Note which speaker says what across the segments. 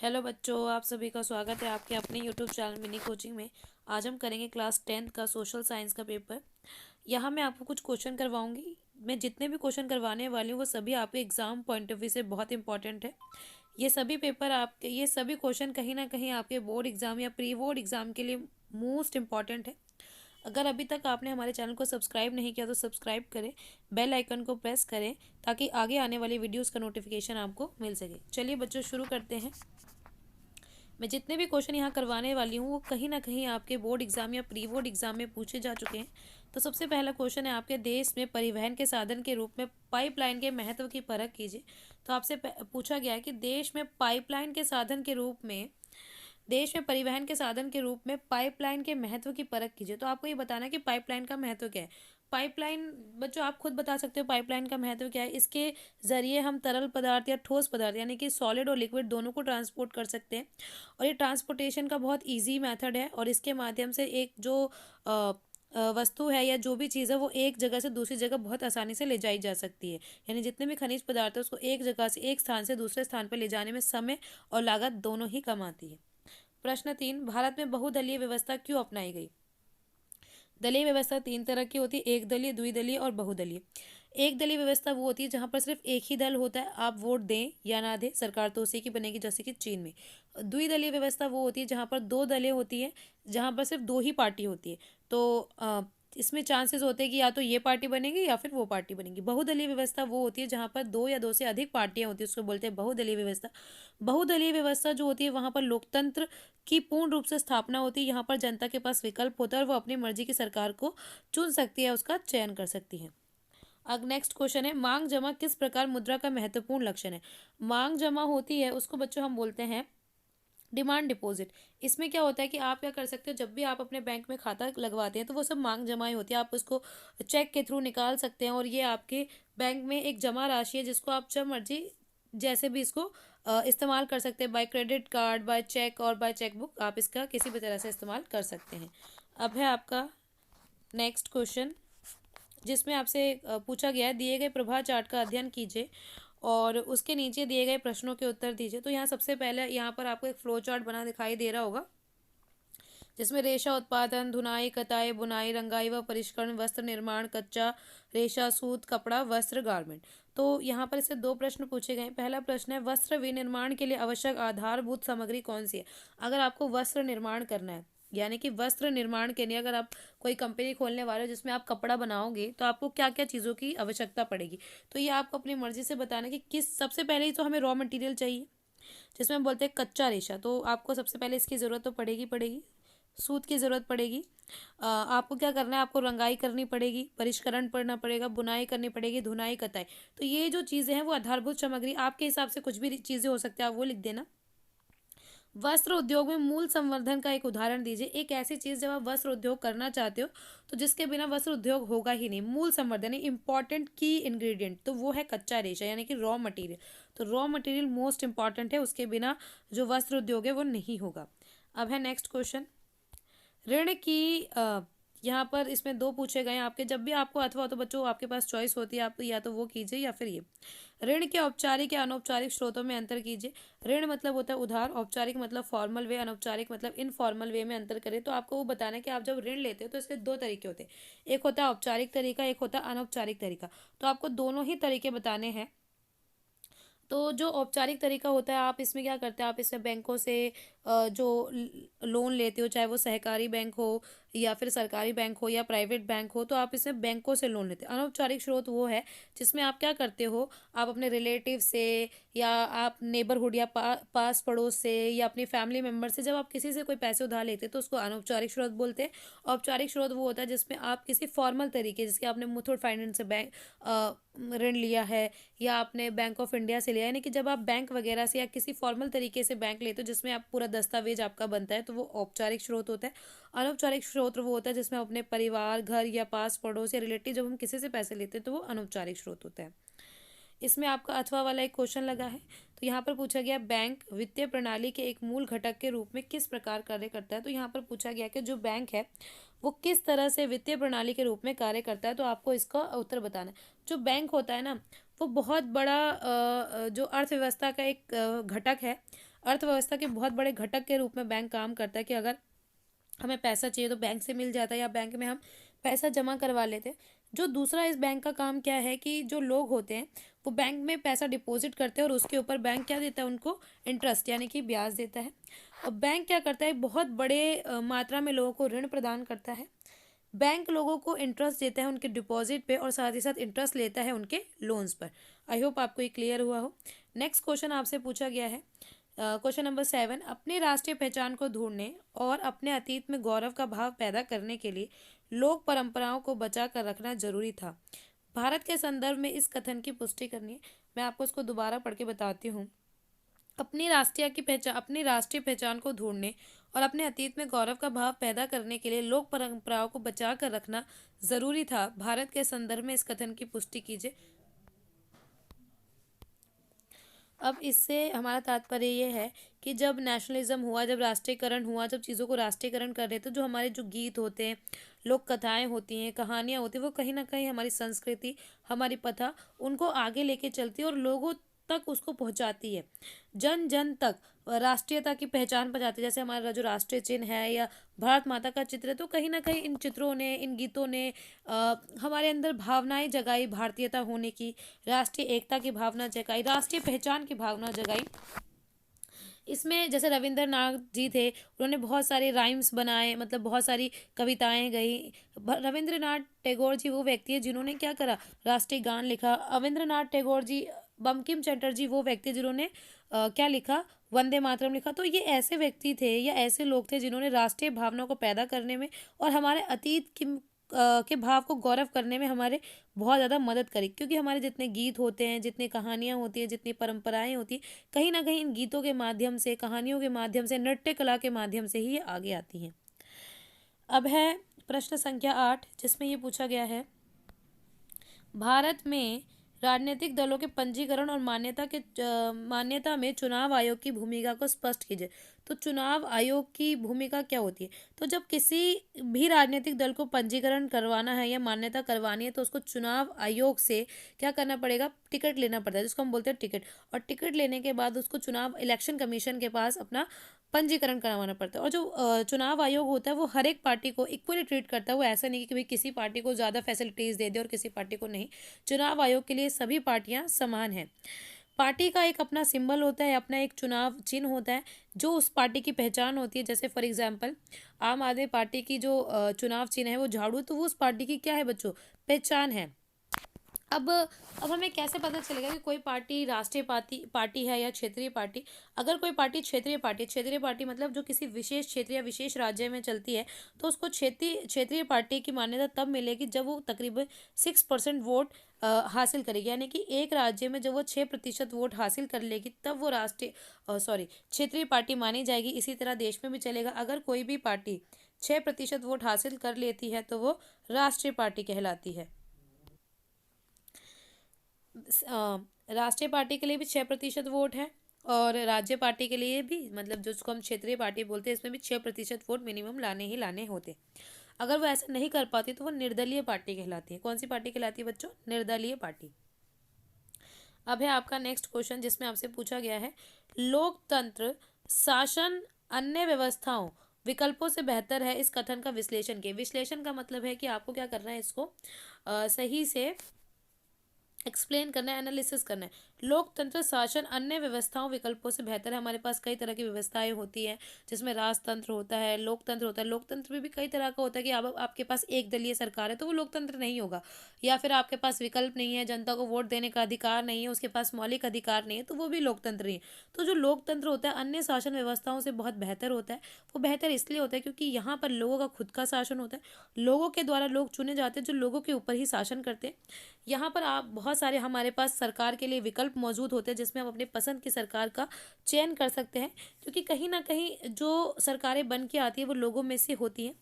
Speaker 1: Hello बच्चों, आप सभी का स्वागत है आपके अपने यूट्यूब चैनल मिनी कोचिंग में। आज हम करेंगे क्लास 10th का सोशल साइंस का पेपर। यहाँ मैं आपको कुछ क्वेश्चन करवाऊंगी। मैं जितने भी क्वेश्चन करवाने वाली हूँ वो सभी आपके एग्जाम पॉइंट ऑफ व्यू से बहुत इंपॉर्टेंट है। ये सभी क्वेश्चन कहीं ना कहीं आपके बोर्ड एग्जाम या प्री बोर्ड एग्जाम के लिए मोस्ट इंपॉर्टेंट है। अगर अभी तक आपने हमारे चैनल को सब्सक्राइब नहीं किया तो सब्सक्राइब करें, बेल आइकन को प्रेस करें ताकि आगे आने वाली वीडियोस का नोटिफिकेशन आपको मिल सके। चलिए बच्चों, शुरू करते हैं। मैं जितने भी क्वेश्चन यहाँ करवाने वाली हूँ वो कहीं ना कहीं आपके बोर्ड एग्जाम या प्री बोर्ड एग्जाम में पूछे जा चुके हैं। तो सबसे पहला क्वेश्चन है, आपके देश में परिवहन के साधन के रूप में पाइपलाइन के महत्व की परख कीजिए। तो आपसे पूछा गया है कि देश में परिवहन के साधन के रूप में पाइपलाइन के महत्व की परख कीजिए। तो आपको ये बताना है कि पाइपलाइन का महत्व क्या है। पाइपलाइन, बच्चों आप खुद बता सकते हो पाइपलाइन का महत्व क्या है। इसके जरिए हम तरल पदार्थ या ठोस पदार्थ यानी कि सॉलिड और लिक्विड दोनों को ट्रांसपोर्ट कर सकते हैं। और ये ट्रांसपोर्टेशन का बहुत इजी मेथड है और इसके माध्यम से एक जो वस्तु है या जो भी चीज़ है वो एक जगह से दूसरी जगह बहुत आसानी से ले जाई जा सकती है। यानी जितने भी खनिज पदार्थ है उसको एक जगह से एक स्थान से दूसरे स्थान पर ले जाने में समय और लागत दोनों ही कम आती है। प्रश्न 3, भारत में बहुदलीय व्यवस्था क्यों अपनाई गई। दलीय व्यवस्था तीन तरह की होती है, एक दलीय, द्विदलीय और बहुदलीय। एक दलीय व्यवस्था वो होती है जहां पर सिर्फ एक ही दल होता है, आप वोट दें या ना दें सरकार तो उसी की बनेगी, जैसे कि चीन में। द्विदलीय व्यवस्था वो होती है जहां पर दो दलें होती है, जहां पर सिर्फ दो ही पार्टी होती है। तो इसमें चांसेस होते हैं कि या तो ये पार्टी बनेगी या फिर वो पार्टी बनेगी। बहुदलीय व्यवस्था वो होती है जहां पर दो या दो से अधिक पार्टियां होती है, उसको बोलते हैं बहुदलीय व्यवस्था। बहुदलीय व्यवस्था जो होती है वहां पर लोकतंत्र की पूर्ण रूप से स्थापना होती है। यहाँ पर जनता के पास विकल्प होता है और वो अपनी मर्जी की सरकार को चुन सकती है, उसका चयन कर सकती है। अब नेक्स्ट क्वेश्चन है, मांग जमा किस प्रकार मुद्रा का महत्वपूर्ण लक्षण है। मांग जमा होती है उसको बच्चों हम बोलते हैं डिमांड डिपॉजिट। इसमें क्या होता है कि आप क्या कर सकते हो, जब भी आप अपने बैंक में खाता लगवाते हैं तो वो सब मांग जमा ही होती है। आप उसको चेक के थ्रू निकाल सकते हैं और ये आपके बैंक में एक जमा राशि है जिसको आप जब मर्जी जैसे भी इसको इस्तेमाल कर सकते हैं। By credit card, by cheque और बाय चेकबुक आप इसका किसी भी तरह से इस्तेमाल कर सकते हैं। अब है आपका नेक्स्ट क्वेश्चन, जिसमें आपसे पूछा गया है दिए गए प्रवाह चार्ट का अध्ययन कीजिए और उसके नीचे दिए गए प्रश्नों के उत्तर दीजिए। तो यहाँ सबसे पहले यहाँ पर आपको एक फ्लो चार्ट बना दिखाई दे रहा होगा जिसमें रेशा उत्पादन, धुनाई, कताई, बुनाई, रंगाई व परिष्करण, वस्त्र निर्माण, कच्चा रेशा, सूत, कपड़ा, वस्त्र, गारमेंट। तो यहाँ पर इससे दो प्रश्न पूछे गए। पहला प्रश्न है, वस्त्र विनिर्माण के लिए आवश्यक आधारभूत सामग्री कौन सी है। अगर आपको वस्त्र निर्माण करना है, यानी कि वस्त्र निर्माण के लिए अगर आप कोई कंपनी खोलने वाले हो जिसमें आप कपड़ा बनाओगे तो आपको क्या क्या चीज़ों की आवश्यकता पड़ेगी। तो ये आपको अपनी मर्जी से बताना कि किस, सबसे पहले ही तो हमें रॉ मटेरियल चाहिए जिसमें हम बोलते हैं कच्चा रेशा। तो आपको सबसे पहले इसकी ज़रूरत तो पड़ेगी। सूत की ज़रूरत पड़ेगी। आपको क्या करना है, आपको रंगाई करनी पड़ेगी, परिष्करण करना पड़ेगा, बुनाई करनी पड़ेगी, धुनाई, कताई। तो ये जो चीज़ें हैं वो आधारभूत सामग्री, आपके हिसाब से कुछ भी चीज़ें हो सकती है, आप वो लिख देना। वस्त्र उद्योग में मूल संवर्धन का एक उदाहरण दीजिए। एक ऐसी चीज़ जब आप वस्त्र उद्योग करना चाहते हो तो जिसके बिना वस्त्र उद्योग होगा ही नहीं। मूल संवर्धन इंपॉर्टेंट की इंग्रेडिएंट तो वो है कच्चा रेशा यानी कि रॉ मटेरियल। तो रॉ मटेरियल मोस्ट इंपॉर्टेंट है, उसके बिना जो वस्त्र उद्योग है वो नहीं होगा। अब है नेक्स्ट क्वेश्चन, ऋण की यहाँ पर इसमें दो पूछे गए हैं आपके। जब भी आपको अथवा तो बच्चों आपके पास चॉइस होती है, आप या तो वो कीजिए या फिर ये। ऋण के औपचारिक या अनौपचारिक स्रोतों में अंतर कीजिए। ऋण मतलब होता है उधार, औपचारिक मतलब फॉर्मल वे, अनौपचारिक मतलब इनफॉर्मल वे में अंतर करें। तो आपको वो बताना है कि आप जब ऋण लेते हो तो इसके दो तरीके होते हैं, एक होता है औपचारिक तरीका, एक होता है अनौपचारिक तरीका। तो आपको दोनों ही तरीके बताने हैं। तो जो औपचारिक तरीका होता है, आप इसमें क्या करते हैं, आप इसमें बैंकों से जो लोन लेते हो, चाहे वो सहकारी बैंक हो या फिर सरकारी बैंक हो या प्राइवेट बैंक हो, तो आप इसमें बैंकों से लोन लेते हैं। अनौपचारिक स्रोत वो है जिसमें आप क्या करते हो, आप अपने रिलेटिव से या आप नेबरहुड या पास पड़ोस से या अपनी फैमिली मेम्बर से जब आप किसी से कोई पैसे उधार लेते हैं तो उसको अनौपचारिक स्रोत बोलते हैं। औपचारिक स्रोत वो होता है जिसमें आप किसी फॉर्मल तरीके, जिसके आपने मुथूट फाइनेंस से बैंक ऋण लिया है या आपने बैंक ऑफ इंडिया से लिया, यानी कि जब आप बैंक वगैरह से या किसी फॉर्मल तरीके से बैंक लेते हो जिसमें आप पूरा दस्तावेज आपका बनता है तो वो औपचारिक स्रोत होता है। अनौपचारिक स्रोत वो होता है जिसमें अपने परिवार, घर या पास पड़ोस या रिलेटिव जब हम किसी से पैसे लेते हैं तो वो अनौपचारिक स्रोत होता है। इसमें आपका अथवा वाला एक क्वेश्चन लगा है। तो यहाँ पर पूछा गया, बैंक वित्तीय प्रणाली के एक मूल घटक के रूप में किस प्रकार कार्य करता है। तो यहाँ पर पूछा गया कि जो बैंक है वो किस तरह से वित्तीय प्रणाली के रूप में कार्य करता है। तो आपको इसका उत्तर बताना है। जो बैंक होता है ना वो बहुत बड़ा जो अर्थव्यवस्था का एक घटक है। अर्थव्यवस्था के बहुत बड़े घटक के रूप में बैंक काम करता है कि अगर हमें पैसा चाहिए तो बैंक से मिल जाता है या बैंक में हम पैसा जमा करवा लेते हैं। जो दूसरा इस बैंक का काम क्या है कि जो लोग होते हैं वो बैंक में पैसा डिपॉजिट करते हैं और उसके ऊपर बैंक क्या देता है उनको, इंटरेस्ट यानी कि ब्याज देता है। और बैंक क्या करता है, बहुत बड़े मात्रा में लोगों को ऋण प्रदान करता है। बैंक लोगों को इंटरेस्ट देता है उनके डिपॉजिट पे और साथ ही साथ इंटरेस्ट लेता है उनके लोन्स पर। आई होप आपको ये क्लियर हुआ हो। नेक्स्ट क्वेश्चन आपसे पूछा गया है, क्वेश्चन नंबर 7, अपनी राष्ट्रीय पहचान को ढूंढने और अपने अतीत में गौरव का भाव पैदा करने के लिए लोक परंपराओं को बचा कर रखना जरूरी था। भारत के संदर्भ में इस कथन की पुष्टि करनी है। मैं आपको इसको दोबारा पढ़ के बताती हूँ। अपनी राष्ट्रीय पहचान को ढूंढने और अपने अतीत में गौरव का भाव पैदा करने के लिए लोक परंपराओं को बचा कर रखना जरूरी था। भारत के संदर्भ में इस कथन की पुष्टि कीजिए। अब इससे हमारा तात्पर्य ये है कि जब नेशनलिज्म हुआ, जब राष्ट्रीयकरण हुआ, जब चीज़ों को राष्ट्रीयकरण कर रहे, तो जो हमारे जो गीत होते हैं, लोक कथाएं होती हैं, कहानियाँ होती हैं, वो कहीं ना कहीं हमारी संस्कृति, हमारी प्रथा उनको आगे लेके चलती है और लोगों तक उसको पहुंचाती है, जन जन तक राष्ट्रीयता की पहचान पहुंचाती है। जैसे हमारा जो राष्ट्रीय चिन्ह है या भारत माता का चित्र है, तो कहीं ना कहीं इन चित्रों ने, इन गीतों ने हमारे अंदर भावनाएं जगाई, भारतीयता होने की, राष्ट्रीय एकता की भावना जगाई, राष्ट्रीय पहचान की भावना जगाई। इसमें जैसे रविंद्रनाथ जी थे, उन्होंने बहुत सारे राइम्स बनाए, मतलब बहुत सारी कविताएं गई। रविंद्रनाथ टैगोर जी वो व्यक्ति है जिन्होंने क्या करा, राष्ट्रीय गान लिखा। रविंद्रनाथ टैगोर जी, बंकिम चटर्जी वो व्यक्ति जिन्होंने क्या लिखा, वंदे मातरम लिखा। तो ये ऐसे व्यक्ति थे या ऐसे लोग थे जिन्होंने राष्ट्रीय भावना को पैदा करने में और हमारे अतीत की के भाव को गौरव करने में हमारे बहुत ज़्यादा मदद करी। क्योंकि हमारे जितने गीत होते हैं, जितनी कहानियाँ होती हैं, जितनी परंपराएं होती हैं, कहीं ना कहीं इन गीतों के माध्यम से, कहानियों के माध्यम से, नृत्य कला के माध्यम से ही ये आगे आती हैं। अब है प्रश्न संख्या 8, जिसमें ये पूछा गया है, भारत में राजनीतिक दलों के पंजीकरण और मान्यता में चुनाव आयोग की भूमिका को स्पष्ट कीजिए। तो चुनाव आयोग की भूमिका क्या होती है? तो जब किसी भी राजनीतिक दल को पंजीकरण करवाना है या मान्यता करवानी है, तो उसको चुनाव आयोग से क्या करना पड़ेगा, टिकट लेना पड़ता है, जिसको हम बोलते हैं टिकट। और टिकट लेने के बाद उसको चुनाव इलेक्शन कमीशन के पास अपना पंजीकरण करवाना पड़ता है। और जो चुनाव आयोग होता है वो हर एक पार्टी को इक्वली ट्रीट करता है। वो ऐसा नहीं कि भाई किसी पार्टी को ज़्यादा फैसिलिटीज़ दे दे और किसी पार्टी को नहीं। चुनाव आयोग के लिए सभी पार्टियां समान हैं। पार्टी का एक अपना सिंबल होता है, अपना एक चुनाव चिन्ह होता है जो उस पार्टी की पहचान होती है। जैसे फॉर एग्जांपल आम आदमी पार्टी की जो चुनाव चिन्ह है वो झाड़ू, तो वो उस पार्टी की क्या है बच्चों, पहचान है। अब हमें कैसे पता चलेगा कि कोई पार्टी राष्ट्रीय पार्टी है या क्षेत्रीय पार्टी? अगर कोई पार्टी क्षेत्रीय पार्टी मतलब जो किसी विशेष क्षेत्र या विशेष राज्य में चलती है, तो उसको क्षेत्रीय पार्टी की मान्यता तब मिलेगी जब वो तकरीबन 6% वोट हासिल करेगी। यानी कि एक राज्य में जब वो 6% वोट हासिल कर लेगी तब वो क्षेत्रीय पार्टी मानी जाएगी। इसी तरह देश में भी चलेगा। अगर कोई भी पार्टी 6% वोट हासिल कर लेती है तो वो राष्ट्रीय पार्टी कहलाती है। राष्ट्रीय पार्टी के लिए भी 6% वोट है और राज्य पार्टी के लिए भी, मतलब जिसको हम क्षेत्रीय पार्टी बोलते हैं, इसमें भी 6% वोट मिनिमम लाने ही लाने होते। अगर वो ऐसा नहीं कर पाती तो वो निर्दलीय पार्टी कहलाती है। कौन सी पार्टी कहलाती है बच्चों? निर्दलीय पार्टी। अब है आपका नेक्स्ट क्वेश्चन, जिसमें आपसे पूछा गया है, लोकतंत्र शासन अन्य व्यवस्थाओं विकल्पों से बेहतर है, इस कथन का विश्लेषण किए। विश्लेषण का मतलब है कि आपको क्या करना है, इसको सही से एक्सप्लेन करना है, एनालिसिस करना है। लोकतंत्र शासन अन्य व्यवस्थाओं विकल्पों से बेहतर है। हमारे पास कई तरह की व्यवस्थाएं होती हैं, जिसमें राजतंत्र होता है, लोकतंत्र होता है। लोकतंत्र में भी कई तरह का होता है कि आपके पास एक दलीय सरकार है तो वो लोकतंत्र नहीं होगा, या फिर आपके पास विकल्प नहीं है, जनता को वोट देने का अधिकार नहीं है, उसके पास मौलिक अधिकार नहीं है, तो वो भी लोकतंत्र नहीं है। तो जो लोकतंत्र होता है अन्य शासन व्यवस्थाओं से बहुत बेहतर होता है। वो बेहतर इसलिए होता है क्योंकि यहाँ पर लोगों का खुद का शासन होता है, लोगों के द्वारा लोग चुने जाते हैं जो लोगों के ऊपर ही शासन करते हैं। यहाँ पर आप बहुत सारे हमारे पास सरकार के लिए विकल्प मौजूद होते हैं, जिसमें हम अपने पसंद की सरकार का चयन कर सकते हैं, क्योंकि कहीं ना कहीं जो सरकारें बन के आती है वो लोगों में से होती हैं।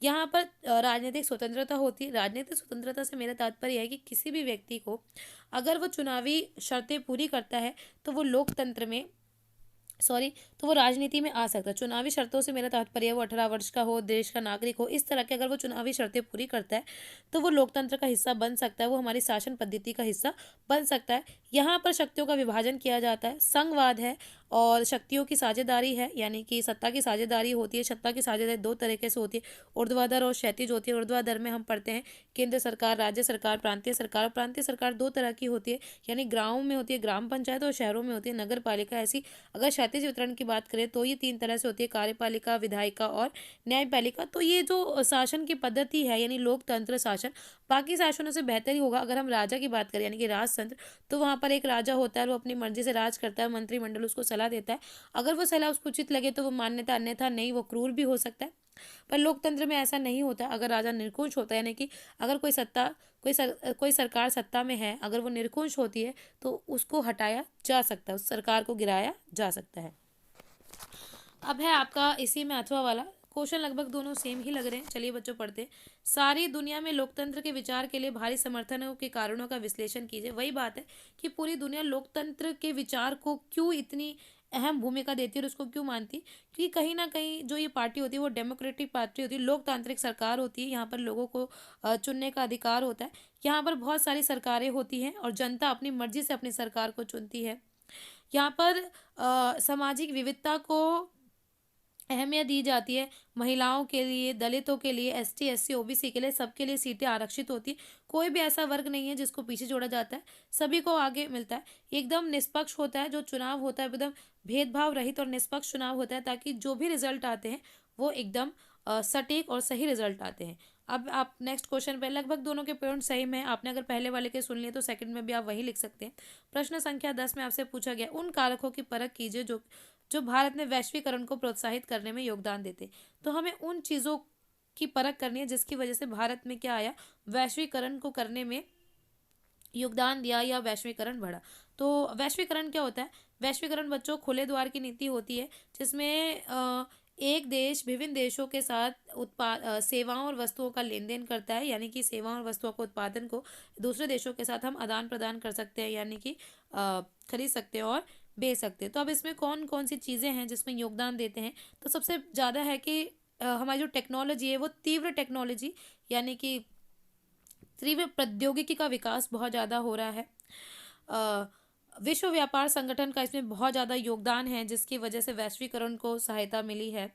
Speaker 1: यहाँ पर राजनीतिक स्वतंत्रता होती है। राजनीतिक स्वतंत्रता से मेरा तात्पर्य है कि किसी भी व्यक्ति को अगर वो चुनावी शर्तें पूरी करता है तो वो लोकतंत्र में तो वो राजनीति में आ सकता है। चुनावी शर्तों से मेरा तात्पर्य वो 18 वर्ष का हो, देश का नागरिक हो, इस तरह के अगर वो चुनावी शर्तें पूरी करता है तो वो लोकतंत्र का हिस्सा बन सकता है, वो हमारी शासन पद्धति का हिस्सा बन सकता है। यहाँ पर शक्तियों का विभाजन किया जाता है, संघवाद है, और शक्तियों की साझेदारी है, यानी कि सत्ता की साझेदारी होती है। सत्ता की साझेदारी दो तरीके से होती है, ऊर्ध्वाधर और क्षैतिज होती है। ऊर्ध्वाधर में हम पढ़ते हैं केंद्र सरकार, राज्य सरकार, प्रांतीय सरकार। प्रांतीय सरकार दो तरह की होती है, यानी गाँव में होती है ग्राम पंचायत, और शहरों में होती है नगर पालिका। ऐसी अगर क्षैतिज वितरण की बात करें तो ये तीन तरह से होती है, कार्यपालिका, विधायिका और न्यायपालिका। तो ये जो शासन की पद्धति है, यानी लोकतंत्र शासन, बाकी शासनों से बेहतर ही होगा। अगर हम राजा की बात करें, यानी कि राजतंत्र, तो वहाँ पर एक राजा होता है, वो अपनी मर्जी से राज करता है, मंत्रिमंडल उसको सलाह देता है। अगर वो सलाह उसको उचित लगे तो वो मान्यता, अन्यथा नहीं, वो क्रूर भी हो सकता है। पर लोकतंत्र में ऐसा नहीं होता। अगर राजा निरंकुश होता है, यानी कि अगर कोई सरकार सत्ता में है, अगर वो निरंकुश होती है तो उसको हटाया जा सकता है, उस सरकार को गिराया जा सकता है। अब है आपका इसी में अथवा वाला क्वेश्चन, लगभग दोनों सेम ही लग रहे हैं। चलिए बच्चों पढ़ते हैं। सारी दुनिया में लोकतंत्र के विचार के लिए भारी समर्थनों के कारणों का विश्लेषण कीजिए। वही बात है कि पूरी दुनिया लोकतंत्र के विचार को क्यों इतनी अहम भूमिका देती है और उसको क्यों मानती है, क्योंकि कहीं ना कहीं जो ये पार्टी होती है वो डेमोक्रेटिक पार्टी होती है, लोकतांत्रिक सरकार होती है। यहाँ पर लोगों को चुनने का अधिकार होता है। यहाँ पर बहुत सारी सरकारें होती हैं और जनता अपनी मर्जी से अपनी सरकार को चुनती है। यहाँ पर सामाजिक विविधता को अहमियत दी जाती है। महिलाओं के लिए, दलितों के लिए, एसटी, एससी, ओबीसी के लिए, सबके लिए सीटें आरक्षित होती है। कोई भी ऐसा वर्ग नहीं है जिसको पीछे छोड़ा जाता है, सभी को आगे मिलता है। एकदम निष्पक्ष होता है जो चुनाव होता है, एकदम भेदभाव रहित और निष्पक्ष चुनाव होता है, ताकि जो भी रिजल्ट आते हैं वो एकदम सटीक और सही रिजल्ट आते हैं। अब आप नेक्स्ट क्वेश्चन पे, लगभग दोनों के पॉइंट सही में, आपने अगर पहले वाले के सुन लिए तो सेकंड में भी आप वही लिख सकते हैं। प्रश्न संख्या 10 में आपसे पूछा गया, उन कारकों की परख कीजिए जो जो भारत में वैश्वीकरण को प्रोत्साहित करने में योगदान देते। तो हमें उन चीज़ों की परख करनी है जिसकी वजह से भारत में क्या आया, वैश्वीकरण को करने में योगदान दिया या वैश्वीकरण बढ़ा। तो वैश्वीकरण क्या होता है? वैश्वीकरण बच्चों खुले द्वार की नीति होती है, जिसमें एक देश विभिन्न देशों के साथ सेवाओं और वस्तुओं का लेन देन करता है, यानी कि सेवाओं और वस्तुओं को, उत्पादन को दूसरे देशों के साथ हम आदान प्रदान कर सकते हैं, यानी कि खरीद सकते हैं और बेच सकते हैं। तो अब इसमें कौन कौन सी चीज़ें हैं जिसमें योगदान देते हैं? तो सबसे ज़्यादा है कि हमारी जो टेक्नोलॉजी है वो तीव्र टेक्नोलॉजी, यानी कि तीव्र प्रौद्योगिकी का विकास बहुत ज़्यादा हो रहा है। अ, विश्व व्यापार संगठन का इसमें बहुत ज़्यादा योगदान है, जिसकी वजह से वैश्वीकरण को सहायता मिली है।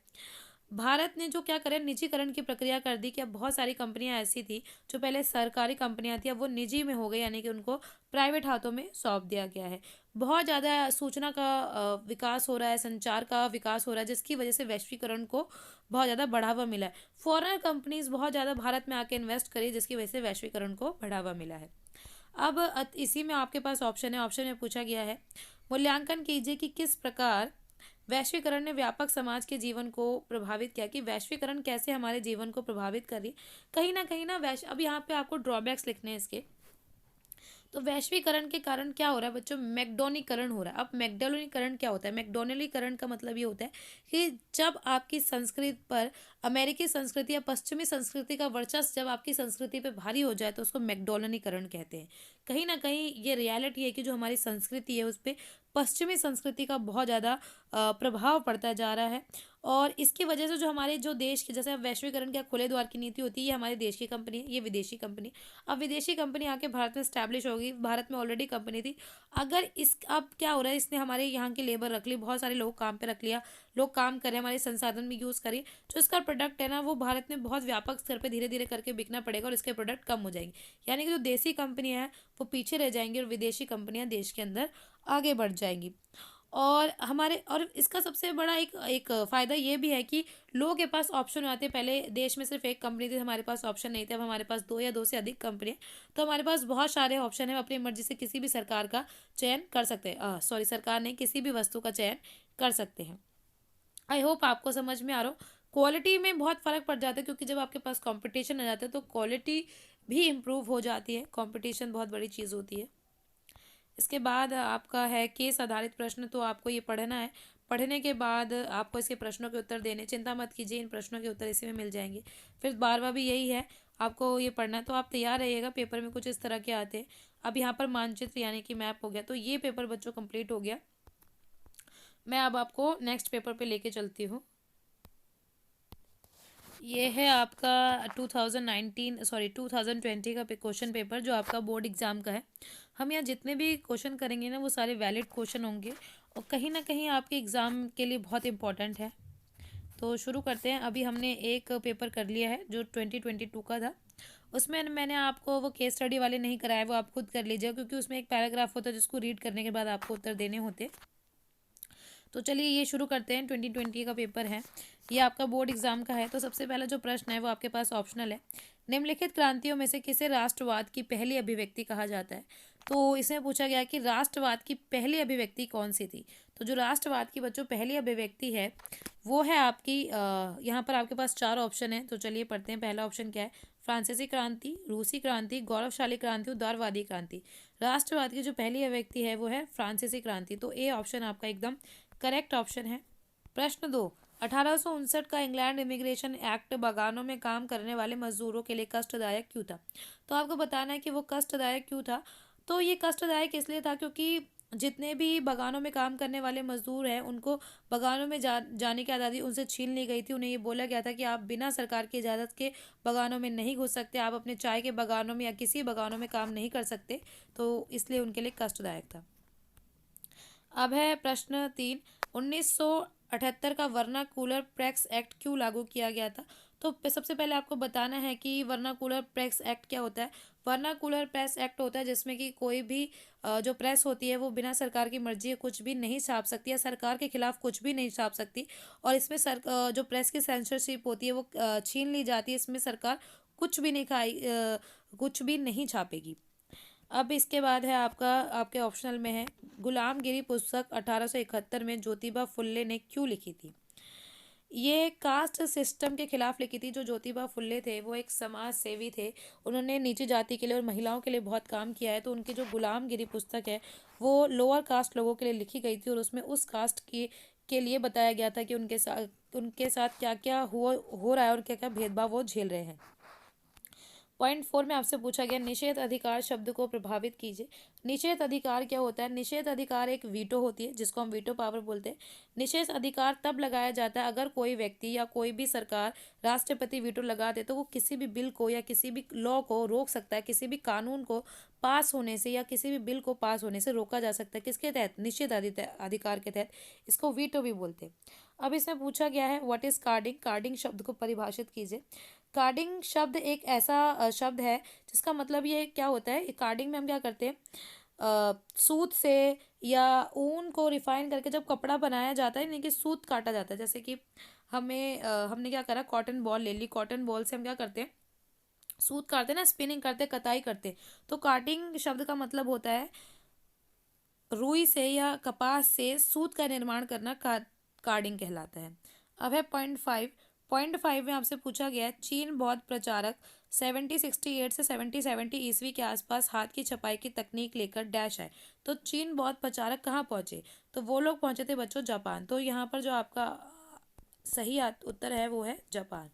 Speaker 1: भारत ने जो क्या करे, निजीकरण की प्रक्रिया कर दी कि अब बहुत सारी कंपनियां ऐसी थी जो पहले सरकारी कंपनियां थी, अब वो निजी में हो गई, यानी कि उनको प्राइवेट हाथों में सौंप दिया गया है। बहुत ज़्यादा सूचना का विकास हो रहा है, संचार का विकास हो रहा है, जिसकी वजह से वैश्वीकरण को बहुत ज़्यादा बढ़ावा मिला है। फॉरेन कंपनीज बहुत ज़्यादा भारत में आके इन्वेस्ट करी, जिसकी वजह से वैश्वीकरण को बढ़ावा मिला है। अब इसी में आपके पास ऑप्शन है, ऑप्शन में पूछा गया है, मूल्यांकन कीजिए कि किस प्रकार वैश्वीकरण ने व्यापक समाज के जीवन को प्रभावित किया, कि वैश्वीकरण कैसे हमारे जीवन को प्रभावित कर रही है। कहीं ना अब यहाँ पे आपको ड्रॉबैक्स लिखने हैं इसके। तो वैश्वीकरण के कारण क्या हो रहा है बच्चों, मैकडोनीकरण हो रहा है। अब मैकडोनीकरण क्या होता है? मैकडोनलीकरण का मतलब ये होता है कि जब आपकी संस्कृति पर अमेरिकी संस्कृति या पश्चिमी संस्कृति का वर्चस्व जब आपकी संस्कृति पे भारी हो जाए तो उसको मैकडोनलीकरण कहते हैं। कहीं ना कहीं ये रियलिटी है कि जो हमारी संस्कृति है उस पर पश्चिमी संस्कृति का बहुत ज़्यादा प्रभाव पड़ता जा रहा है। और इसकी वजह से जो हमारे जो देश के, जैसे अब वैश्वीकरण क्या खुले द्वार की नीति होती है, ये हमारे देश की कंपनी है, ये विदेशी कंपनी। अब विदेशी कंपनी आके भारत में स्टैब्लिश होगी, भारत में ऑलरेडी कंपनी थी। अगर इस अब क्या हो रहा है, इसने हमारे यहाँ की लेबर रख ली, बहुत सारे लोग काम पे रख लिया, लोग काम करें, हमारे संसाधन भी यूज़ करें, जो इसका प्रोडक्ट है ना वो भारत में बहुत व्यापक स्तर पर धीरे धीरे करके बिकना पड़ेगा और इसके प्रोडक्ट कम हो जाएंगे। यानी कि जो देसी कंपनियाँ हैं वो पीछे रह जाएंगी और विदेशी कंपनियाँ देश के अंदर आगे बढ़ जाएंगी। और इसका सबसे बड़ा एक एक फ़ायदा ये भी है कि लोगों के पास ऑप्शन आते हैं। पहले देश में सिर्फ एक कंपनी थी, हमारे पास ऑप्शन नहीं थे, अब हमारे पास दो या दो से अधिक कंपनी है, तो हमारे पास बहुत सारे ऑप्शन है, हम अपनी मर्जी से किसी भी सरकार का चयन कर सकते हैं, सॉरी सरकार नहीं, किसी भी वस्तु का चयन कर सकते हैं। आई होप आपको समझ में आ रहा हो। क्वालिटी में बहुत फ़र्क पड़ जाता है, क्योंकि जब आपके पास कंपटीशन आ जाता है तो क्वालिटी भी इम्प्रूव हो जाती है। कंपटीशन बहुत बड़ी चीज़ होती है। इसके बाद आपका है केस आधारित प्रश्न, तो आपको ये पढ़ना है। पढ़ने के बाद आपको इसके प्रश्नों के उत्तर देने, चिंता मत कीजिए, इन प्रश्नों के उत्तर इसी में मिल जाएंगे। फिर बार भी यही है, आपको ये पढ़ना है, तो आप तैयार रहिएगा। पेपर में कुछ इस तरह के आते हैं। अब यहाँ पर मानचित्र यानी कि मैप हो गया, तो ये पेपर बच्चों कंप्लीट हो गया। मैं अब आपको नेक्स्ट पेपर पे लेके चलती हूँ। ये है आपका 2020 का क्वेश्चन पेपर, जो आपका बोर्ड एग्जाम का है। हम यहाँ जितने भी क्वेश्चन करेंगे ना वो सारे वैलिड क्वेश्चन होंगे और कहीं ना कहीं आपके एग्ज़ाम के लिए बहुत इम्पोर्टेंट है। तो शुरू करते हैं। अभी हमने एक पेपर कर लिया है जो 2022 का था। उसमें मैंने आपको वो केस स्टडी वाले नहीं कराए, वो आप खुद कर लीजिए, क्योंकि उसमें एक पैराग्राफ होता है जिसको रीड करने के बाद आपको उत्तर देने होते। तो चलिए ये शुरू करते हैं। 2020 का पेपर है, ये आपका बोर्ड एग्जाम का है। तो सबसे पहला जो प्रश्न है वो आपके पास ऑप्शनल है। निम्नलिखित क्रांतियों में से किसे राष्ट्रवाद की पहली अभिव्यक्ति कहा जाता है? तो इसमें पूछा गया कि राष्ट्रवाद की पहली अभिव्यक्ति कौन सी थी। तो जो राष्ट्रवाद की बच्चों पहली अभिव्यक्ति है वो है आपकी, यहाँ पर आपके पास चार ऑप्शन है। तो चलिए पढ़ते हैं। पहला ऑप्शन क्या है? फ्रांसीसी क्रांति, रूसी क्रांति, गौरवशाली क्रांति, उदारवादी क्रांति। राष्ट्रवाद की जो पहली अभिव्यक्ति है वो है फ्रांसीसी क्रांति। तो ए ऑप्शन आपका एकदम करेक्ट ऑप्शन है। प्रश्न 2, 1859 का इंग्लैंड इमिग्रेशन एक्ट बागानों में काम करने वाले मजदूरों के लिए कष्टदायक क्यों था? तो आपको बताना है कि वो कष्टदायक क्यों था। तो ये कष्टदायक इसलिए था क्योंकि जितने भी बागानों में काम करने वाले मजदूर हैं उनको बागानों में जाने की आज़ादी उनसे छीन ली गई थी। उन्हें ये बोला गया था कि आप बिना सरकार की इजाज़त के बागानों में नहीं घुस सकते, आप अपने चाय के बागानों में या किसी बागानों में काम नहीं कर सकते। तो इसलिए उनके लिए कष्टदायक था। अब है प्रश्न 3, 1978 का वर्नाकुलर प्रेस एक्ट क्यों लागू किया गया था? तो सबसे पहले आपको बताना है कि वर्नाकुलर प्रेस एक्ट क्या होता है। वर्नाकुलर प्रेस एक्ट होता है जिसमें कि कोई भी जो प्रेस होती है वो बिना सरकार की मर्जी के कुछ भी नहीं छाप सकती या सरकार के खिलाफ कुछ भी नहीं छाप सकती। और इसमें जो प्रेस की सेंसरशिप होती है वो छीन ली जाती है। इसमें सरकार कुछ भी नहीं कुछ भी नहीं छापेगी। अब इसके बाद है आपका, आपके ऑप्शनल में है, गुलामगिरी पुस्तक 1871 में ज्योतिबा फुल्ले ने क्यों लिखी थी? ये कास्ट सिस्टम के खिलाफ लिखी थी। जो ज्योतिबा फुल्ले थे वो एक समाज सेवी थे। उन्होंने नीची जाति के लिए और महिलाओं के लिए बहुत काम किया है। तो उनकी जो गुलामगिरी पुस्तक है वो लोअर कास्ट लोगों के लिए लिखी गई थी और उसमें उस कास्ट के लिए बताया गया था कि उनके साथ क्या क्या हो रहा है और क्या क्या भेदभाव वो झेल रहे हैं। पॉइंट 4 में आपसे पूछा गया निषेध अधिकार शब्द को प्रभावित कीजिए। निषेध अधिकार क्या होता है? निषेध अधिकार एक वीटो होती है जिसको हम वीटो पावर बोलते हैं। निषेध अधिकार तब लगाया जाता है अगर कोई व्यक्ति या कोई भी सरकार, राष्ट्रपति वीटो लगा दे तो वो किसी भी बिल को या किसी भी लॉ को रोक सकता है, किसी भी कानून को पास होने से या किसी भी बिल को पास होने से रोका जा सकता है। किसके तहत? निषेध अधिकार के तहत। इसको वीटो भी बोलते हैं। अब इसमें पूछा गया है व्हाट इज कार्डिंग। कार्डिंग शब्द को परिभाषित कीजिए। कार्डिंग शब्द एक ऐसा शब्द है जिसका मतलब ये क्या होता है। कार्डिंग में हम क्या करते हैं, सूत से या ऊन को रिफाइन करके जब कपड़ा बनाया जाता है, यानी कि सूत काटा जाता है। जैसे कि हमने क्या करा, कॉटन बॉल ले ली। कॉटन बॉल से हम क्या करते हैं, सूत काटते हैं ना, स्पिनिंग करते हैं, कताई करते हैं। तो कार्डिंग शब्द का मतलब होता है रुई से या कपास से सूत का निर्माण करना, कार्डिंग कहलाता है। अब है पॉइंट 5। पॉइंट 5 में आपसे पूछा गया है चीन बौद्ध प्रचारक 7068 से 7070 ईस्वी के आसपास हाथ की छपाई की तकनीक लेकर डैश आए। तो चीन बौद्ध प्रचारक कहाँ पहुंचे? तो वो लोग पहुंचे थे बच्चों जापान। तो यहाँ पर जो आपका सही उत्तर है वो है जापान।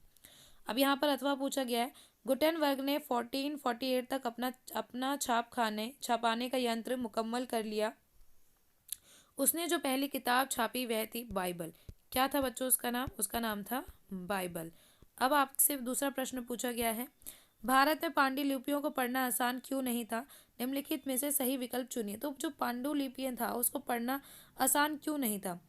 Speaker 1: अब यहाँ पर अथवा पूछा गया है गुटेनबर्ग ने 1448 तक अपना अपना छापाने का यंत्र मुकम्मल कर लिया। उसने जो पहली किताब छापी वह थी बाइबल। क्या था बच्चों उसका नाम? उसका नाम था बाइबल। अब आपसे दूसरा प्रश्न पूछा गया है भारत में पांडुलिपियों को पढ़ना आसान क्यों नहीं था? निम्नलिखित में से सही विकल्प चुनिए। तो जो पांडुलिपियां था उसको पढ़ना आसान क्यों नहीं था?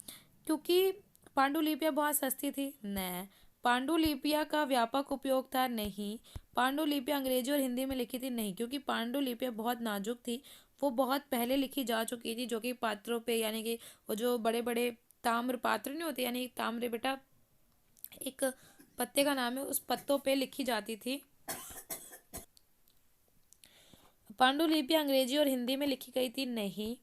Speaker 1: क्योंकि पांडुलिपियां बहुत सस्ती थी? नहीं। पांडुलिपियां का व्यापक उपयोग था? नहीं। पांडुलिपियां अंग्रेजी और हिंदी में लिखी थी? नहीं, क्योंकि पांडुलिपियां बहुत नाजुक थी। वो बहुत पहले लिखी जा चुकी थी, जो कि पात्रों पे, यानी कि वो जो बड़े बड़े ताम्र पात्र नहीं होते, यानी ताम्र बेटा एक पत्ते का नाम है, उस पत्तों पे लिखी जाती थी। पांडुलिपियां अंग्रेजी और हिंदी में लिखी गई थी? नहीं।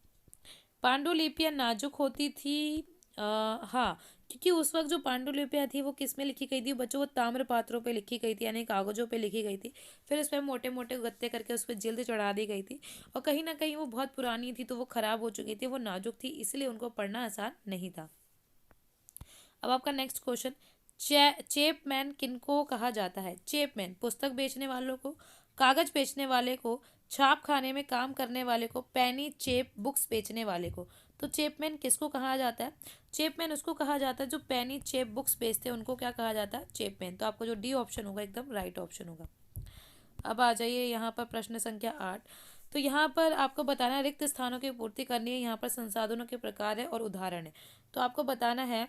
Speaker 1: पांडुलिपियां नाजुक होती थी? हाँ, क्योंकि उस वक्त जो पांडुलिपियां थी वो किस में लिखी गई थी बच्चों? वो ताम्र पात्रों पे लिखी गई थी, यानी कागजों पे लिखी गई थी। फिर उस पर मोटे मोटे गत्ते करके उस पर जिल्द चढ़ा दी गई थी। और कहीं ना कहीं वो बहुत पुरानी थी तो वो खराब हो चुकी थी, वो नाजुक थी, इसलिए उनको पढ़ना आसान नहीं था। अब आपका नेक्स्ट क्वेश्चन, चेपमैन किनको कहा जाता है? चेपमैन पुस्तक बेचने वालों को, कागज बेचने वाले को, छाप खाने में काम करने वाले को, पेनी चेप बुक्स बेचने वाले को। तो चेपमैन किसको कहा जाता है? चेपमैन उसको कहा जाता है जो पेनी चेप बुक्स बेचते हैं, उनको क्या कहा जाता है? चेपमैन। तो आपको जो डी ऑप्शन होगा एकदम राइट ऑप्शन होगा। अब आ जाइए यहाँ पर प्रश्न संख्या 8। तो यहाँ पर आपको बताना है रिक्त स्थानों की पूर्ति करनी है, यहाँ पर संसाधनों के प्रकार है और उदाहरण है। तो आपको बताना है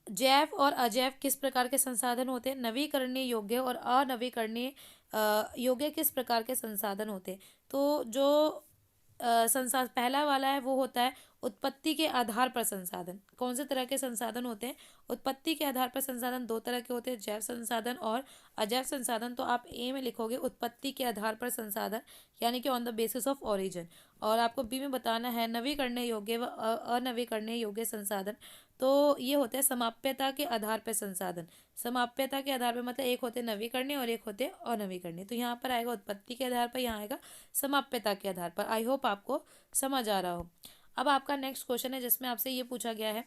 Speaker 1: जैव और अजैव किस प्रकार के संसाधन होते हैं, नवीकरणीय योग्य और अनवीकरणीय योग्य किस प्रकार के संसाधन होते हैं। तो जो पहला वाला है वो होता है उत्पत्ति के आधार पर संसाधन। कौन से तरह के संसाधन होते हैं, उत्पत्ति के आधार पर संसाधन दो तरह के होते हैं, जैव संसाधन और अजैव संसाधन। तो आप ए में लिखोगे उत्पत्ति के आधार पर संसाधन, यानी कि on the basis of origin. और आपको बी में बताना है नवीकरणीय योग्य व अनवीकरणीय योग्य संसाधन। तो ये होते हैं समाप्यता के आधार पर संसाधन। समाप्यता के आधार पर मतलब एक होते नवीकरणीय और एक होते अनवीकरणीय। तो यहाँ पर आएगा उत्पत्ति के आधार पर, यहाँ आएगा समाप्यता के आधार पर। आई होप आपको समझ आ रहा हो। अब आपका नेक्स्ट क्वेश्चन है जिसमें आपसे ये पूछा गया है,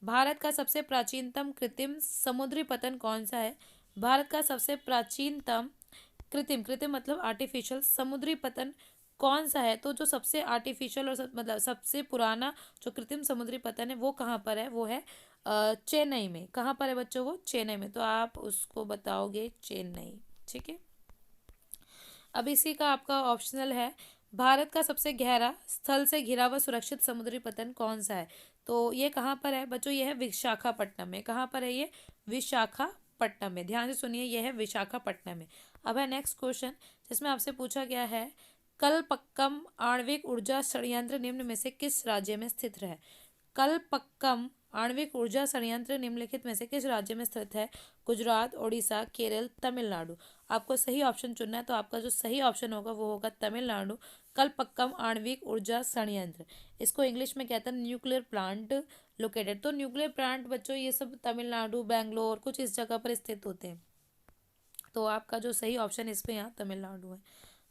Speaker 1: भारत का सबसे प्राचीनतम कृत्रिम समुद्री पतन कौन सा है। भारत का सबसे प्राचीनतम कृत्रिम, कृत्रिम मतलब आर्टिफिशियल, समुद्री पतन कौन सा है। तो जो सबसे आर्टिफिशियल और मतलब सबसे पुराना जो कृत्रिम समुद्री पतन है वो कहाँ पर है, वो है चेन्नई में। कहाँ पर है बच्चों, वो चेन्नई में। तो आप उसको बताओगे चेन्नई, ठीक है। अब इसी का आपका ऑप्शनल है, भारत का सबसे गहरा स्थल से घिरा हुआ सुरक्षित समुद्री पतन कौन सा है। तो ये कहाँ पर है बच्चों, ये है विशाखापट्टनम में। कहाँ पर है ये, विशाखापट्टनम में। ध्यान से सुनिए, ये है विशाखापट्टनम में। अब है नेक्स्ट क्वेश्चन जिसमें आपसे पूछा गया है, कलपक्कम आणविक ऊर्जा संयंत्र निम्न में से किस राज्य में स्थित है। कलपक्कम आणविक ऊर्जा संयंत्र निम्नलिखित में से किस राज्य में स्थित है। गुजरात, ओडिशा, केरल, तमिलनाडु। आपको सही ऑप्शन चुनना है, तो आपका जो सही ऑप्शन होगा वो होगा तमिलनाडु। कलपक्कम आणविक ऊर्जा संयंत्र, इसको इंग्लिश में कहते हैं न्यूक्लियर प्लांट लोकेटेड। तो न्यूक्लियर प्लांट बच्चों ये सब तमिलनाडु, बेंगलोर कुछ इस जगह पर स्थित होते हैं। तो आपका जो सही ऑप्शन इसमें यहाँ तमिलनाडु है।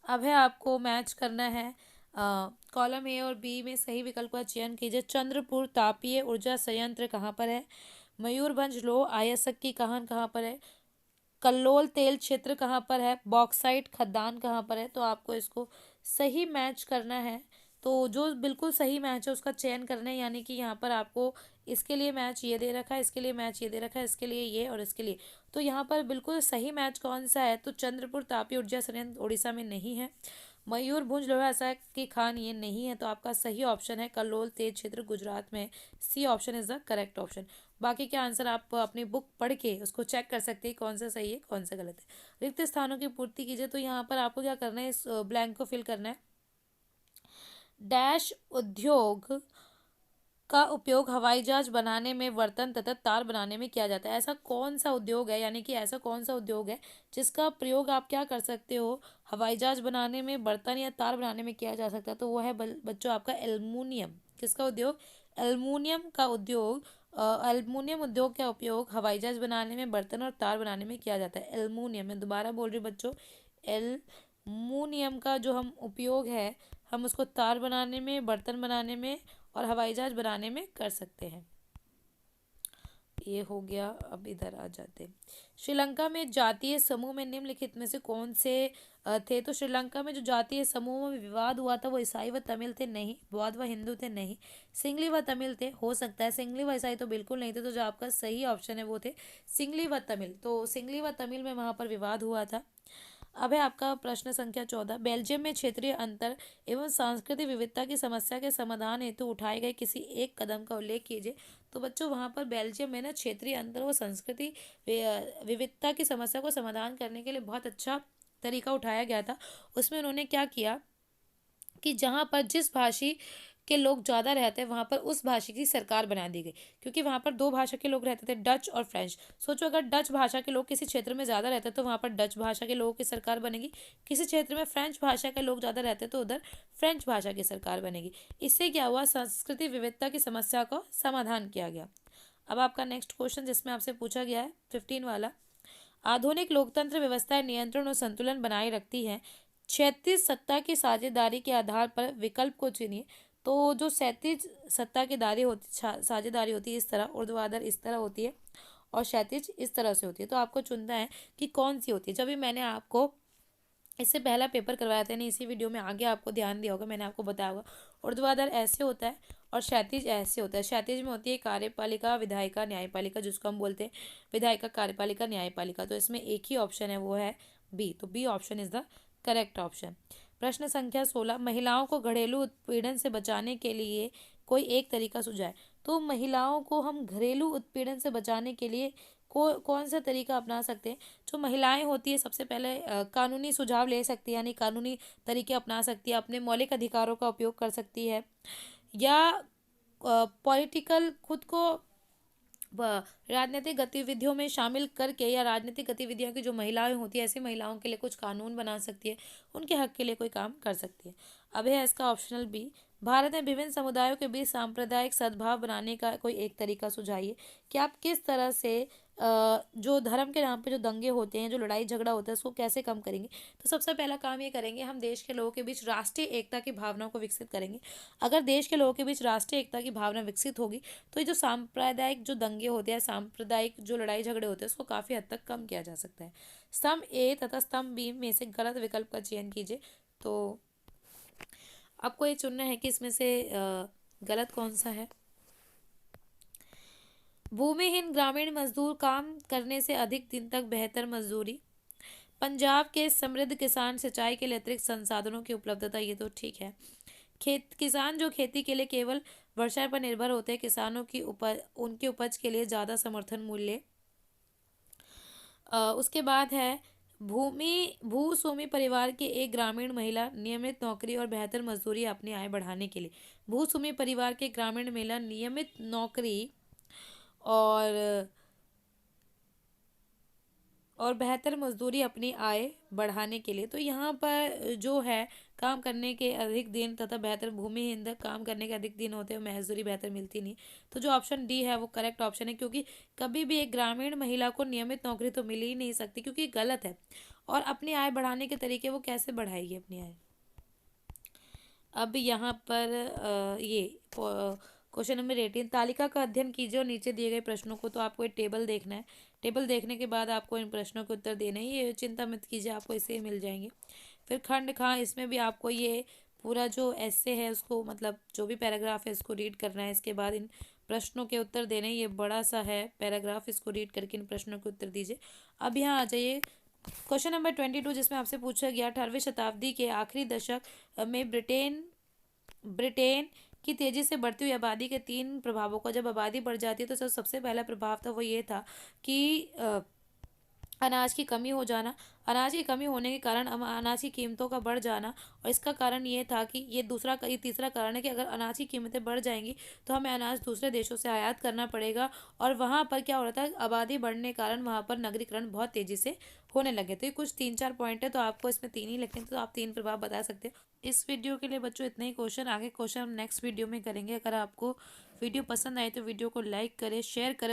Speaker 1: अब है आपको मैच करना है कॉलम ए और बी में सही विकल्प का चयन कीजिए। चंद्रपुर तापीय ऊर्जा संयंत्र कहाँ पर है। मयूरभंज लौह अयस्क की खान कहाँ पर है। कल्लोल तेल क्षेत्र कहाँ पर है। बॉक्साइट खदान कहाँ पर है। तो आपको इसको सही मैच करना है। तो जो बिल्कुल सही मैच है उसका चयन करना है, यानी कि यहाँ पर आपको इसके लिए मैच ये दे रखा है, इसके लिए मैच ये दे रखा है, इसके लिए ये और इसके लिए। तो यहाँ पर बिल्कुल सही मैच कौन सा है, तो चंद्रपुर तापीय ऊर्जा संयंत्र उड़ीसा में नहीं है। मयूरभंज लोहा अयस्क की खान ये नहीं है। तो आपका सही ऑप्शन है कल्लोल तेल क्षेत्र गुजरात में। C option is the correct option. बाकी के आंसर आप अपनी बुक पढ़ के उसको चेक कर सकते हैं कौन सा सही है कौन सा गलत है। रिक्त स्थानों की पूर्ति कीजिए। तो यहाँ पर आपको क्या करना है, इस ब्लैंक को फिल करना है। डैश उद्योग का उपयोग हवाई जहाज बनाने में, बर्तन तथा तार बनाने में किया जाता है। ऐसा कौन सा उद्योग है, यानी कि ऐसा कौन सा उद्योग है जिसका प्रयोग आप क्या कर सकते हो, हवाई जहाज बनाने में, बर्तन या तार बनाने में किया जा सकता है। तो वो है बच्चों आपका एल्युमिनियम। किसका उद्योग, एल्युमिनियम का उद्योग। एल्युमिनियम उद्योग का उपयोग हवाई जहाज बनाने में, बर्तन और तार बनाने में किया जाता है। एल्युमिनियम, मैं दोबारा बोल रही हूँ बच्चों, एल्युमिनियम का जो हम उपयोग है हम उसको तार बनाने में, बर्तन बनाने में और हवाई जहाज बनाने में कर सकते हैं। ये हो गया। अब इधर आ जाते, श्रीलंका में जातीय समूह में निम्नलिखित में से कौन से थे। तो श्रीलंका में जो जातीय समूह में विवाद हुआ था वो ईसाई व तमिल थे, नहीं। बौद्ध व हिंदू थे, नहीं। सिंगली व तमिल थे, हो सकता है। सिंगली व ईसाई तो बिल्कुल नहीं थे। तो जो आपका सही ऑप्शन है वो थे सिंगली व तमिल। तो सिंगली व तमिल में वहाँ पर विवाद हुआ था। अब है आपका प्रश्न संख्या 14, बेल्जियम में क्षेत्रीय अंतर एवं सांस्कृतिक विविधता की समस्या के समाधान हेतु उठाए गए किसी एक कदम का उल्लेख कीजिए। तो बच्चों वहाँ पर बेल्जियम में ना क्षेत्रीय अंतर व संस्कृति विविधता की समस्या को समाधान करने के लिए बहुत अच्छा तरीका उठाया गया था। उसमें उन्होंने क्या किया कि जहाँ पर जिस भाषी के लोग ज़्यादा रहते हैं वहाँ पर उस भाषा की सरकार बना दी गई, क्योंकि वहाँ पर दो भाषा के लोग रहते थे, डच और फ्रेंच। सोचो अगर डच भाषा के लोग किसी क्षेत्र में ज़्यादा रहते तो वहाँ पर डच भाषा के लोगों की सरकार बनेगी। किसी क्षेत्र में फ्रेंच भाषा के लोग ज़्यादा रहते तो उधर फ्रेंच भाषा की सरकार बनेगी। इससे क्या हुआ, सांस्कृतिक विविधता की समस्या का समाधान किया गया। अब आपका नेक्स्ट क्वेश्चन जिसमें आपसे पूछा गया है 15 वाला, आधुनिक लोकतंत्र व्यवस्थाएं नियंत्रण और संतुलन बनाए रखती है। क्षैतिज सत्ता की साझेदारी के आधार पर विकल्प को चुनिए। तो जो क्षैतिज सत्ता की साझेदारी होती है इस तरह, ऊर्ध्वाधर इस तरह होती है और क्षैतिज इस तरह से होती है। तो आपको चुनना है कि कौन सी होती है। जब भी मैंने आपको इससे पहला पेपर करवाया था, नहीं इसी वीडियो में आगे आपको ध्यान दिया होगा, मैंने आपको बताया होगा ऊर्ध्वाधर ऐसे होता है और क्षैतिज ऐसे होता है। क्षैतिज में होती है कार्यपालिका, विधायिका, न्यायपालिका, जिसको हम बोलते हैं विधायिका, कार्यपालिका, न्यायपालिका। तो इसमें एक ही ऑप्शन है वो है बी। तो B option is the correct option. प्रश्न संख्या 16, महिलाओं को घरेलू उत्पीड़न से बचाने के लिए कोई एक तरीका सुझाए। तो महिलाओं को हम घरेलू उत्पीड़न से बचाने के लिए कौन सा तरीका अपना सकते हैं। जो महिलाएं होती है सबसे पहले कानूनी सुझाव ले सकती है, यानी कानूनी तरीके अपना सकती है, अपने मौलिक अधिकारों का उपयोग कर सकती है, या पॉलिटिकल खुद को राजनीतिक गतिविधियों में शामिल करके, या राजनीतिक गतिविधियों की जो महिलाएं होती है ऐसी महिलाओं के लिए कुछ कानून बना सकती है, उनके हक के लिए कोई काम कर सकती है। अब है इसका ऑप्शनल बी, भारत में विभिन्न समुदायों के बीच सांप्रदायिक सद्भाव बनाने का कोई एक तरीका सुझाइए कि आप किस तरह से जो धर्म के नाम पे जो दंगे होते हैं, जो लड़ाई झगड़ा होता है, उसको कैसे कम करेंगे। तो सबसे पहला काम ये करेंगे, हम देश के लोगों के बीच राष्ट्रीय एकता की भावना को विकसित करेंगे। अगर देश के लोगों के बीच राष्ट्रीय एकता की भावना विकसित होगी तो ये जो सांप्रदायिक जो दंगे होते हैं, सांप्रदायिक जो लड़ाई झगड़े होते हैं, उसको काफ़ी हद तक कम किया जा सकता है। स्तंभ ए तथा स्तंभ बी में से गलत विकल्प का चयन कीजिए। तो आपको ये चुनना है कि इसमें से गलत कौन सा है। भूमिहीन ग्रामीण मजदूर काम करने से अधिक दिन तक बेहतर मजदूरी। पंजाब के समृद्ध किसान सिंचाई के लिए अतिरिक्त संसाधनों की उपलब्धता, ये तो ठीक है। किसान जो खेती के लिए केवल वर्षा पर निर्भर होते हैं, किसानों की उपज, उनकी उपज के लिए ज़्यादा समर्थन मूल्य। उसके बाद है भूस्वामी परिवार की एक ग्रामीण महिला नियमित नौकरी और बेहतर मजदूरी अपनी आय बढ़ाने के लिए। भूस्वामी परिवार के ग्रामीण महिला नियमित नौकरी और बेहतर मजदूरी अपनी आय बढ़ाने के लिए। तो यहाँ पर जो है काम करने के अधिक दिन तथा बेहतर भूमिहीन काम करने के अधिक दिन होते हैं, मजदूरी बेहतर मिलती नहीं। तो जो ऑप्शन डी है वो करेक्ट ऑप्शन है, क्योंकि कभी भी एक ग्रामीण महिला को नियमित नौकरी तो मिल ही नहीं सकती, क्योंकि गलत है। और अपनी आय बढ़ाने के तरीके वो कैसे बढ़ाएगी अपनी आय। अब यहाँ पर ये क्वेश्चन नंबर 18, तालिका का अध्ययन कीजिए और नीचे दिए गए प्रश्नों को। तो आपको एक टेबल देखना है, टेबल देखने के बाद आपको इन प्रश्नों के उत्तर देने हैं। ये चिंता मत कीजिए, आपको इसे मिल जाएंगे। फिर खंड खा, इसमें भी आपको ये पूरा जो ऐसे है उसको, मतलब जो भी पैराग्राफ है इसको रीड करना है। इसके बाद इन प्रश्नों के उत्तर देने। ये बड़ा सा है पैराग्राफ, इसको रीड करके इन प्रश्नों के उत्तर दीजिए। अब यहाँ आ जाइए क्वेश्चन नंबर 22, जिसमें आपसे पूछा गया 18वीं शताब्दी के आखिरी दशक में ब्रिटेन की तेजी से बढ़ती हुई आबादी के 3 प्रभावों को। जब आबादी बढ़ जाती है तो सबसे पहला प्रभाव था वो ये था कि अनाज की कमी हो जाना। अनाज की कमी होने के कारण अनाज की कीमतों का बढ़ जाना, और इसका कारण ये था कि ये तीसरा कारण है कि अगर अनाज की कीमतें बढ़ जाएंगी तो हमें अनाज दूसरे देशों से आयात करना पड़ेगा। और वहाँ पर क्या हो रहा था, आबादी बढ़ने के कारण वहाँ पर नगरीकरण बहुत तेज़ी से होने लगे। तो ये कुछ 3-4 पॉइंट है, तो आपको इसमें 3 ही लिखने, तो आप 3 प्रभाव बता सकते हो। इस वीडियो के लिए बच्चों इतने ही क्वेश्चन। आगे क्वेश्चन हम नेक्स्ट वीडियो में करेंगे। अगर आपको वीडियो पसंद आए तो वीडियो को लाइक करें, शेयर करें।